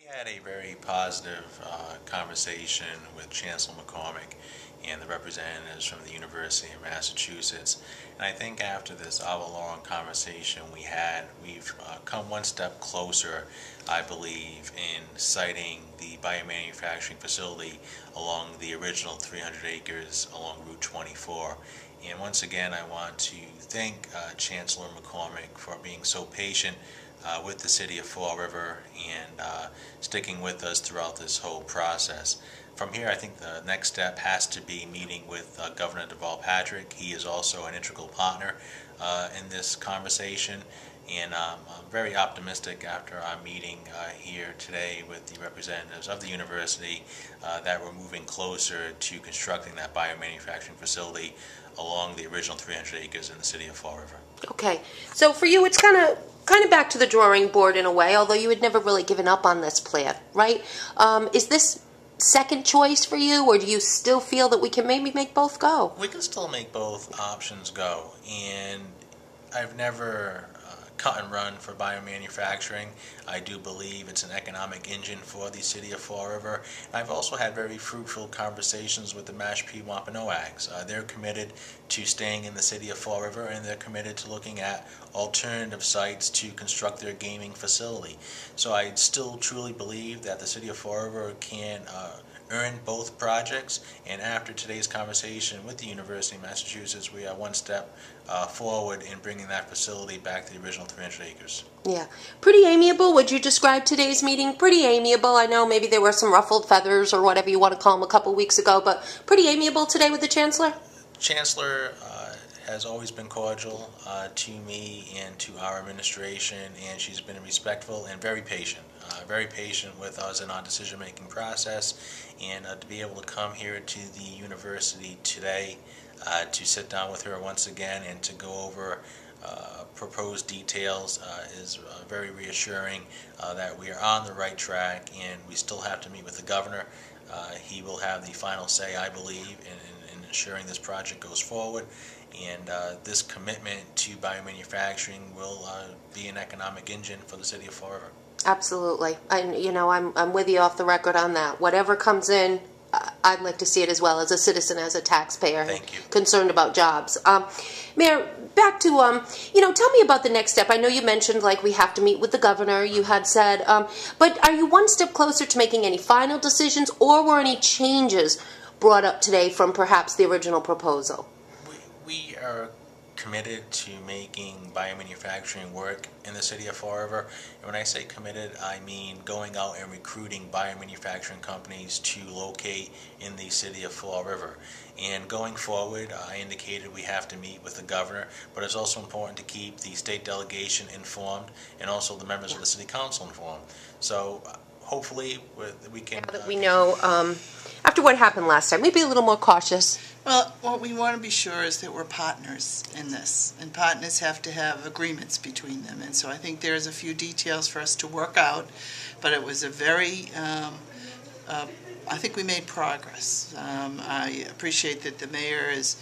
had a very positive conversation with Chancellor McCormack and the representatives from the University of Massachusetts. And I think after this hour-long conversation we've come one step closer, I believe, in siting the biomanufacturing facility along the original 300 acres along Route 24. And once again, I want to thank Chancellor McCormack for being so patient with the city of Fall River and sticking with us throughout this whole process. From here, I think the next step has to be meeting with Governor Deval Patrick. He is also an integral partner in this conversation, and I'm very optimistic after our meeting here today with the representatives of the university that we're moving closer to constructing that biomanufacturing facility along the original 300 acres in the city of Fall River. Okay, so for you, it's kind of back to the drawing board in a way, although you had never really given up on this plan, right? Is this second choice for you, or do you still feel that we can maybe make both go? We can still make both options go, and I've never cut and run for biomanufacturing. I do believe it's an economic engine for the city of Fall River. And I've also had very fruitful conversations with the Mashpee Wampanoags. They're committed to staying in the city of Fall River, and they're committed to looking at alternative sites to construct their gaming facility. So I still truly believe that the city of Fall River can earn both projects, and after today's conversation with the University of Massachusetts, we are one step forward in bringing that facility back to the original 300 acres. Yeah. Pretty amiable. Would you describe today's meeting? Pretty amiable. I know maybe there were some ruffled feathers or whatever you want to call them a couple weeks ago, but pretty amiable today with the Chancellor? Chancellor has always been cordial to me and to our administration, and she's been respectful and very patient with us in our decision-making process. And to be able to come here to the university today to sit down with her once again and to go over proposed details is very reassuring that we are on the right track, and we still have to meet with the governor. He will have the final say, I believe, in ensuring this project goes forward, and this commitment to biomanufacturing will be an economic engine for the city of Fall River. Absolutely. And, you know, I'm with you off the record on that. Whatever comes in, I'd like to see it as well as a citizen, as a taxpayer. Thank you. Concerned about jobs. Mayor, back to, you know, tell me about the next step. I know you mentioned, like, we have to meet with the governor, you had said, but are you one step closer to making any final decisions, or were any changes brought up today from perhaps the original proposal? We are committed to making biomanufacturing work in the city of Fall River. And when I say committed, I mean going out and recruiting biomanufacturing companies to locate in the city of Fall River. And going forward, I indicated we have to meet with the governor, but it's also important to keep the state delegation informed and also the members of the city council informed. So hopefully we can... Now that we know, after what happened last time, we'd be a little more cautious. Well, what we want to be sure is that we're partners in this, and partners have to have agreements between them. And so I think there's a few details for us to work out, but it was a very, I think we made progress. I appreciate that the mayor is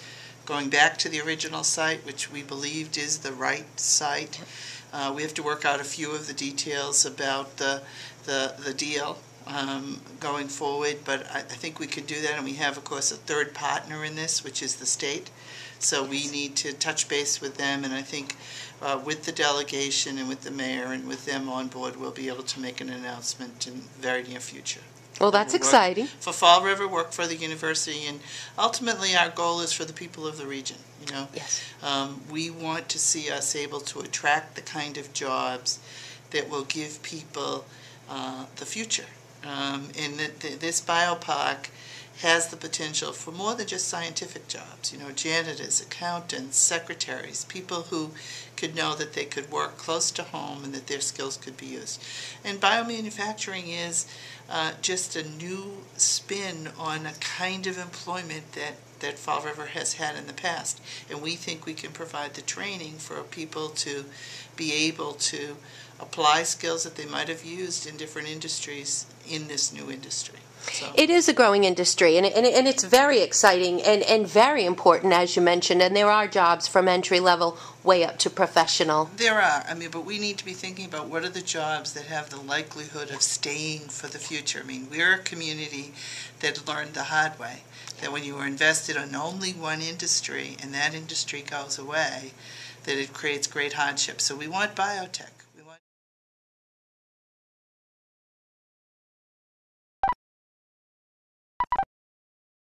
going back to the original site, which we believed is the right site. We have to work out a few of the details about the deal going forward, but I think we could do that, and we have, of course, a third partner in this, which is the state. So we need to touch base with them, and I think with the delegation and with the mayor and with them on board, we'll be able to make an announcement in the very near future. Well, that's exciting. For Fall River, work for the university, and ultimately our goal is for the people of the region. You know, yes. We want to see us able to attract the kind of jobs that will give people the future. And this BioPark has the potential for more than just scientific jobs. You know, janitors, accountants, secretaries, people who could know that they could work close to home and that their skills could be used. And biomanufacturing is just a new spin on a kind of employment that Fall River has had in the past. And we think we can provide the training for people to be able to apply skills that they might have used in different industries in this new industry. So. It is a growing industry, and it's very exciting and very important, as you mentioned, and there are jobs from entry level way up to professional. There are. I mean, but we need to be thinking about what are the jobs that have the likelihood of staying for the future. I mean, we're a community that learned the hard way, that when you are invested in only one industry and that industry goes away, that it creates great hardship. So we want biotech.